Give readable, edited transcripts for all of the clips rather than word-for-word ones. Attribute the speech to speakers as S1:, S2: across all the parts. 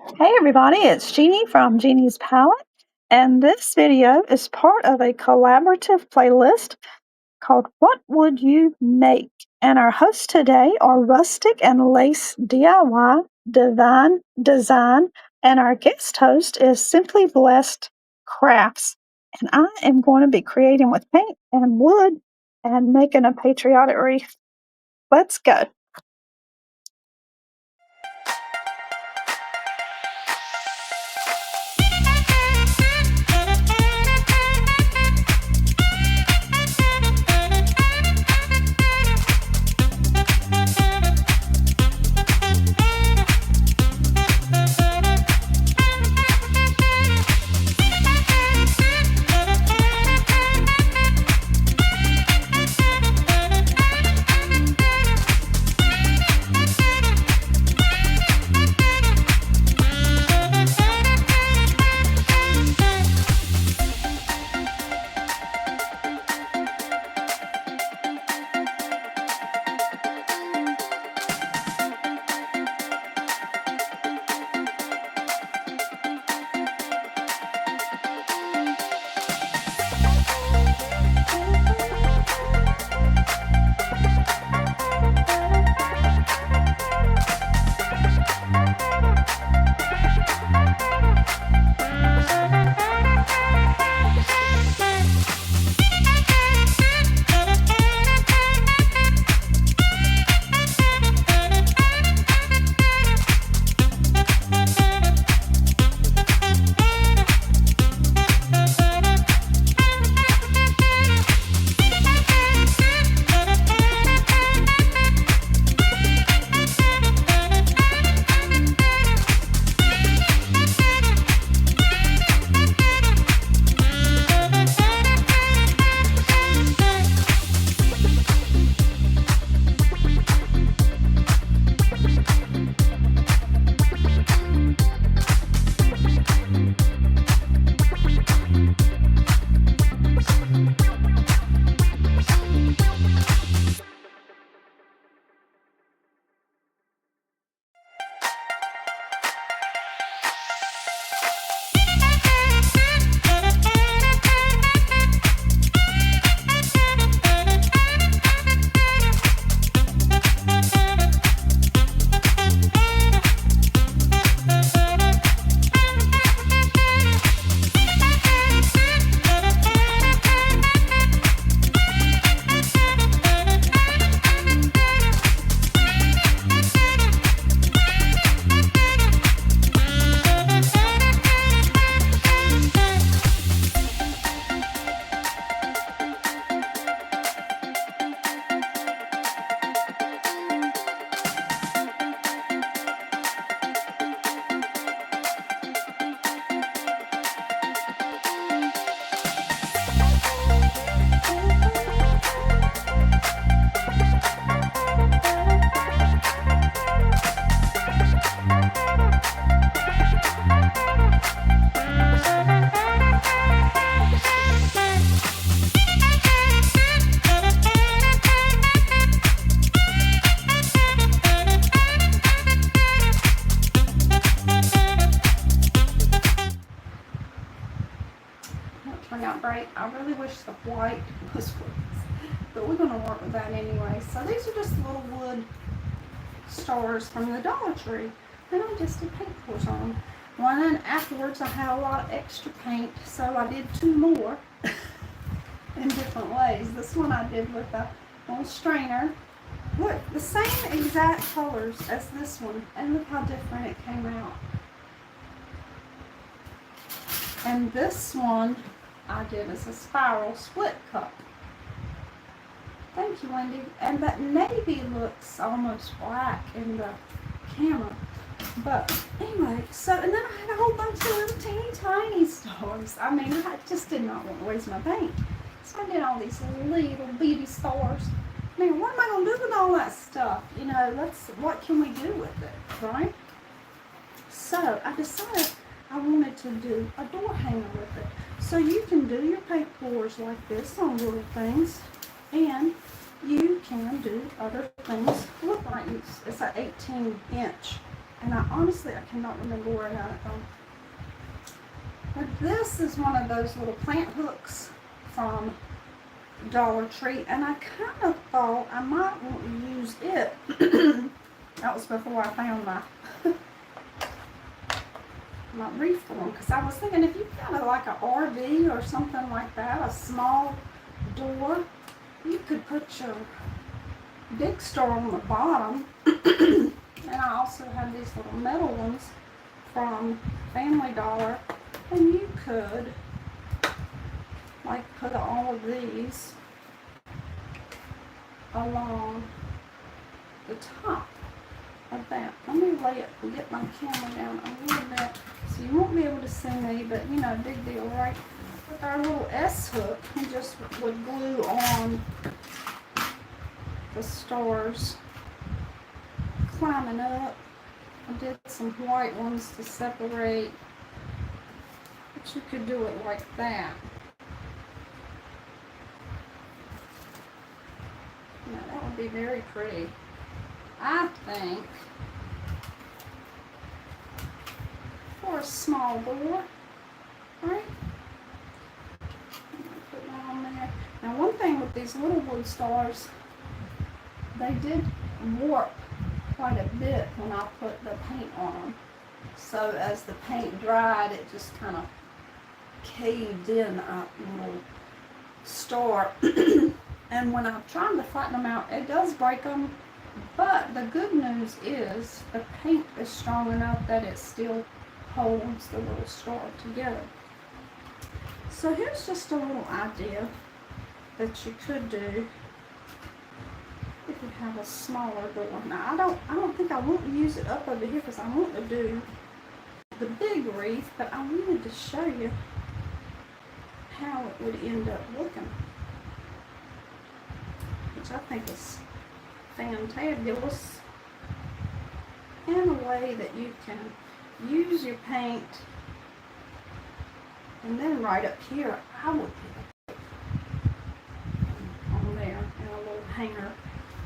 S1: Hey everybody, it's Jeannie from Jeannie's Palette, and this video is part of a collaborative playlist called What Would You Make? And our hosts today are Rustic and Lace DIY, Divine Design, and our guest host is Simply Blessed Crafts. And I am going to be creating with paint and wood and making a patriotic wreath. Let's go. Turned out great. I really wish the white was worse, but we're going to work with that anyway. So these are just little wood stars from the Dollar Tree, and I just did paint pours on them. One afterwards I had a lot of extra paint, so I did two more in different ways. This one I did with a little strainer. Look, the same exact colors as this one, and look how different it came out. And this one I did as a spiral split cup. Thank you, Wendy. And that navy looks almost black in the camera. But anyway, so, and then I had a whole bunch of little teeny tiny stars. I mean, I just did not want to waste my paint. So I did all these little bitty stars. Now, what am I going to do with all that stuff? You know, what can we do with it, right? So I decided I wanted to do a door hanger with it. So you can do your paint pours like this on little things, and you can do other things. Look, like it's an 18-inch And I honestly, I cannot remember where I got it from. But this is one of those little plant hooks from Dollar Tree, and I kind of thought I might want to use it. That was before I found my my Wreath one, because I was thinking if you've got like a RV or something like that, a small door, you could put your big star on the bottom. And I also have these little metal ones from Family Dollar, and you could like put all of these along the top of that. Let me lay it and get my camera down a little bit so you won't be able to see me, but you know, big deal, right? With our little S hook, we just would glue on the stars climbing up. I did some white ones to separate, but you could do it like that. Now that would be very pretty, I think, for a small door, right? Put that on there. Now one thing with these little blue stars, they did warp quite a bit when I put the paint on them. So as the paint dried, it just kind of caved in a little star. And when I'm trying to flatten them out, it does break them. But the good news is the paint is strong enough that it still holds the little star together. So here's just a little idea that you could do if you have a smaller door. Now I don't think I want to use it up over here because I want to do the big wreath, but I wanted to show you how it would end up looking, which I think is fantabulous, and a way that you can use your paint. And then right up here, I would put on there in a little hanger,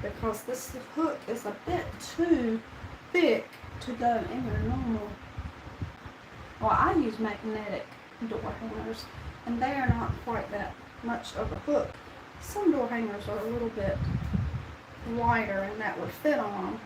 S1: because this hook is a bit too thick to go in your normal. Well, I use magnetic door hangers, and they are not quite that much of a hook. Some door hangers are a little bit wider, and that would fit on them.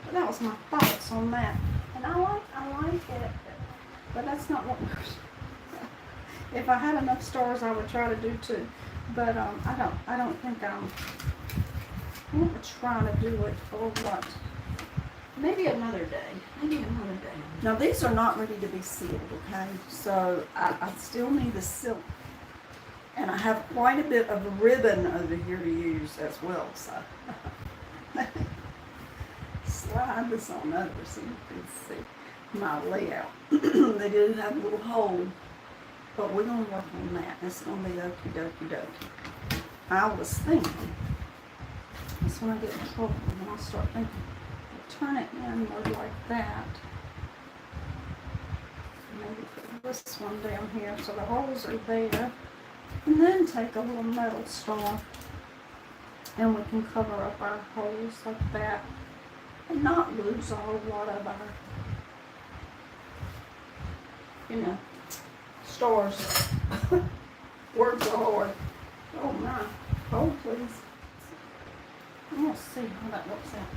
S1: But that was my thoughts on that. And I like it, but that's not what if I had enough stars, I would try to do too. But I don't think I'm going to try to do it for what? Maybe another day. Maybe another day. Now these are not ready to be sealed, okay? So I still need the silk. And I have quite a bit of ribbon over here to use as well, so slide this on over so you can see my layout. They do have a little hole, but we're going to work on that. It's going to be okie dokie dokie. I was thinking, that's when I get in trouble, when I start thinking, turn it inward like that. Maybe put this one down here so the holes are there. And then take a little metal star, and we can cover up our holes like that and not lose a whole lot of our, you know, stars. Words are hard. Oh my. Hold please. I'm going to see how that works out.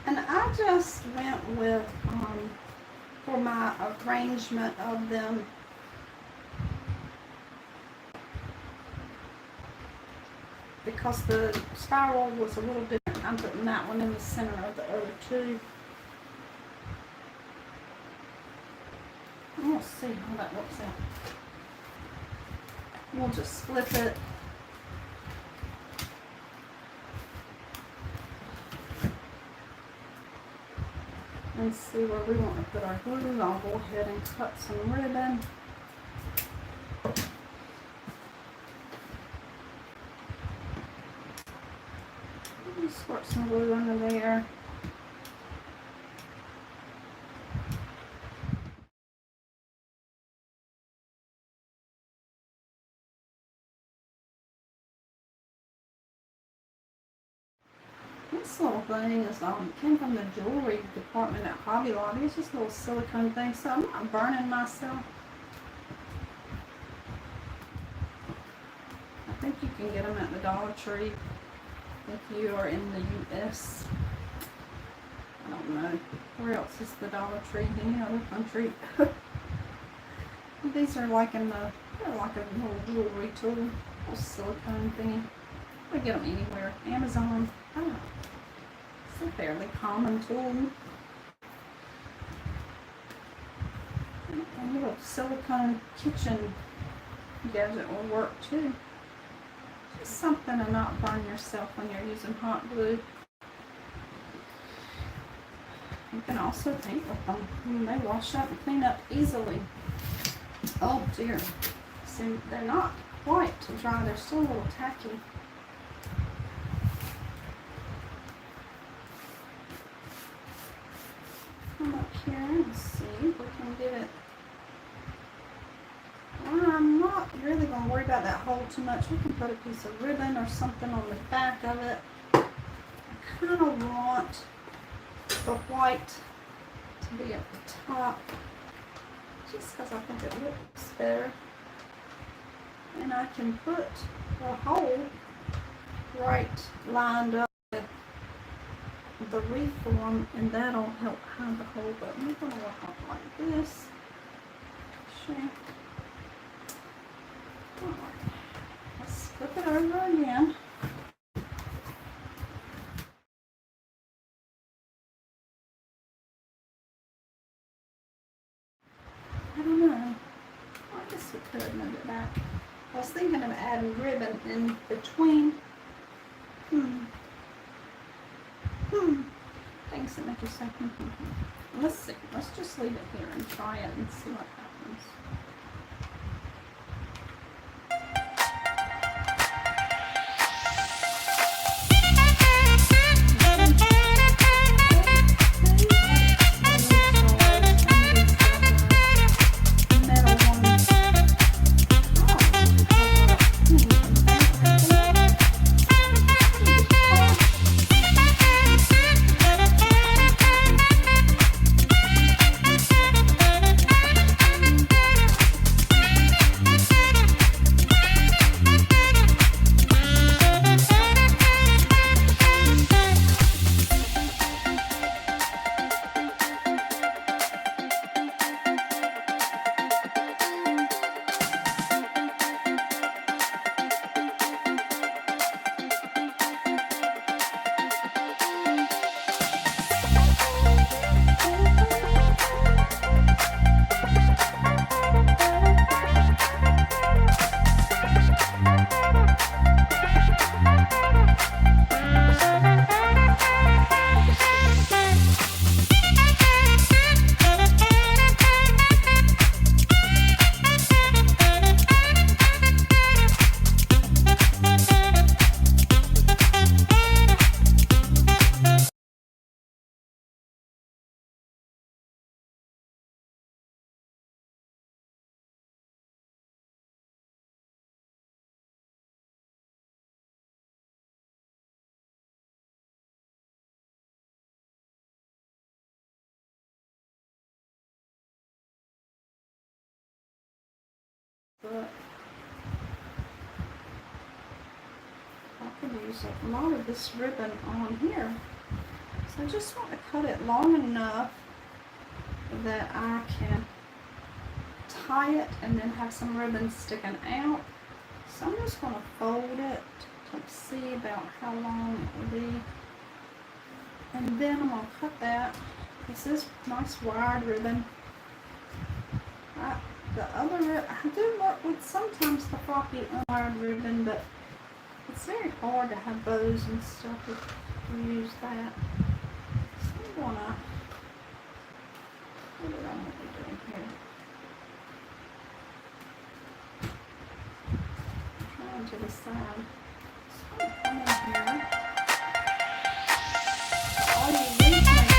S1: And I just went with, for my arrangement of them, because the spiral was a little different, I'm putting that one in the center of the other two. We'll see how that works out. We'll just flip it. And see where we want to put our glue. I'll go ahead and cut some ribbon. Squirt some glue under there. This little thing is came from the jewelry department at Hobby Lobby. It's just a little silicone thing, so I'm not burning myself. I think you can get them at the Dollar Tree if you are in the U.S. I don't know. Where else is the Dollar Tree? Any other country? These are like they're like a little jewelry tool, a little silicone thingy. I get them anywhere. Amazon. Oh, it's a fairly common tool. A little silicone kitchen gadget will work too. Just something to not burn yourself when you're using hot glue. You can also paint with them. They wash up and clean up easily. Oh dear. See, they're not quite dry. They're still a little tacky. Come up here and see if we can get it. I'm not really going to worry about that hole too much. We can put a piece of ribbon or something on the back of it. I kind of want the white to be at the top, just because I think it looks better. And I can put a hole right lined up with the wreath form, and that'll help hide the hole. But I'm going to work off like this. Sure. Alright, let's flip it over again. I don't know. I guess we could move it back. I was thinking of adding ribbon in between. Things that make you say, Let's see. Let's just leave it here and try it and see what happens. But I could use a lot of this ribbon on here. So I just want to cut it long enough that I can tie it and then have some ribbon sticking out. So I'm just going to fold it to see about how long it will be. And then I'm going to cut that. This is nice wired ribbon. The other ribbon, I do work with sometimes the floppy unwired ribbon, but it's very hard to have bows and stuff if you use that. So I'm going to, what do I want to be doing here? I'm trying to decide. So I'm going to come in here. All you need to make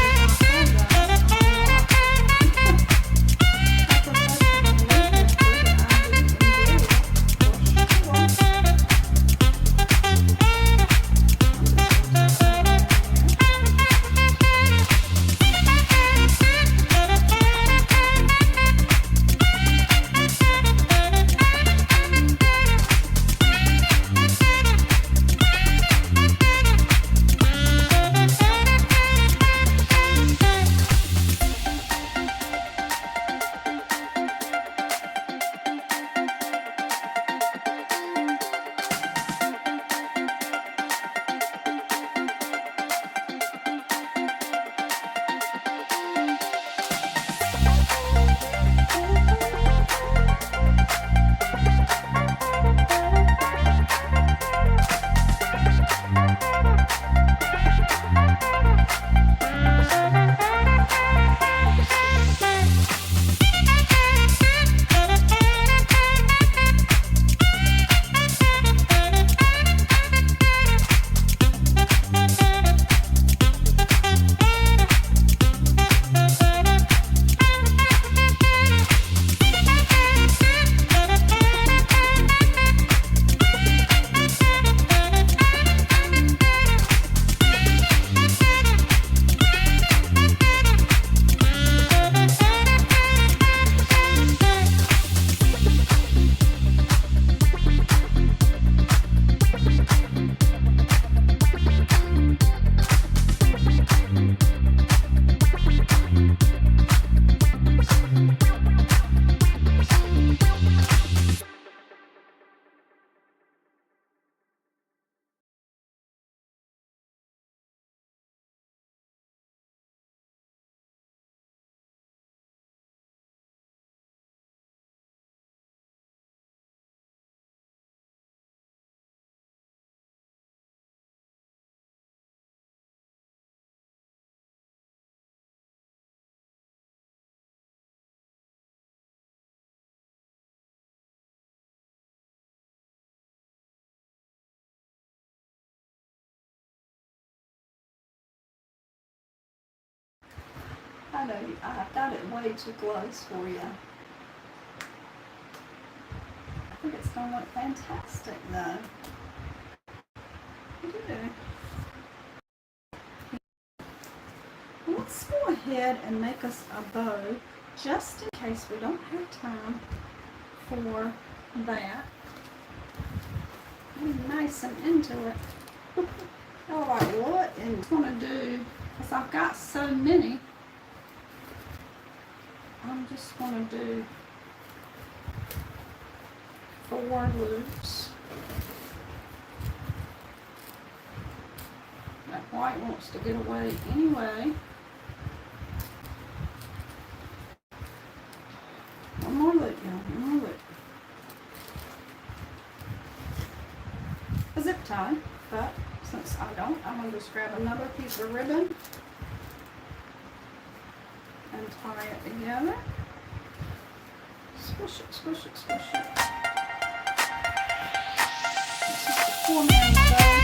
S1: is my I know I've got it way too close for you. I think it's going to look fantastic though. I do. Let's go ahead and make us a bow just in case we don't have time for that. I'm nice and into it. Alright, what I'm going to do, because I've got so many, I'm just going to do 4 loops. That white wants to get away anyway. One more loop, y'all. One more loop. A zip tie, but since I don't, I'm going to just grab another piece of ribbon and tie it together. Squish it, squish it, squish it. It's just a 4-man bow.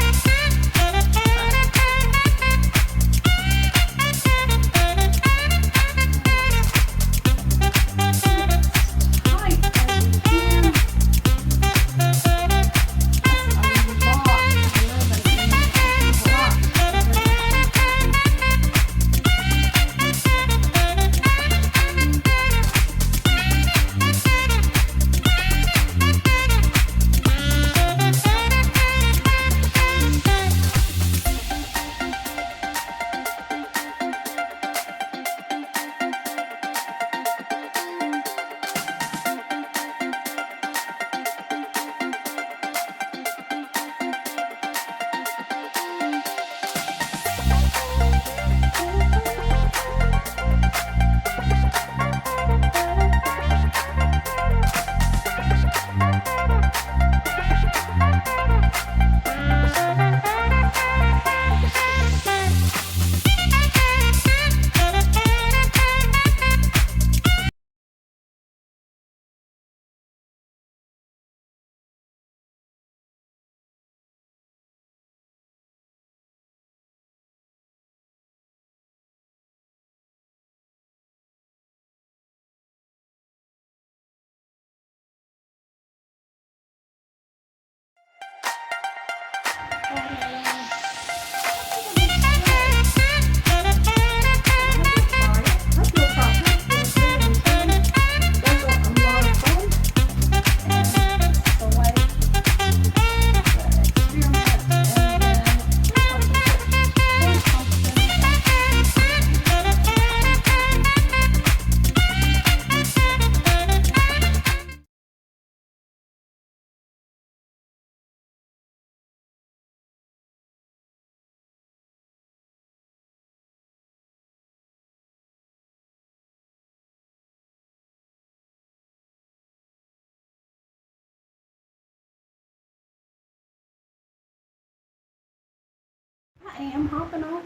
S1: I am hopping on.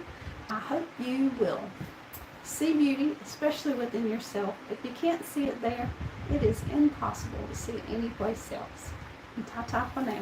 S1: I hope you will see beauty, especially within yourself. If you can't see it there, it is impossible to see it anyplace else. And ta-ta for now.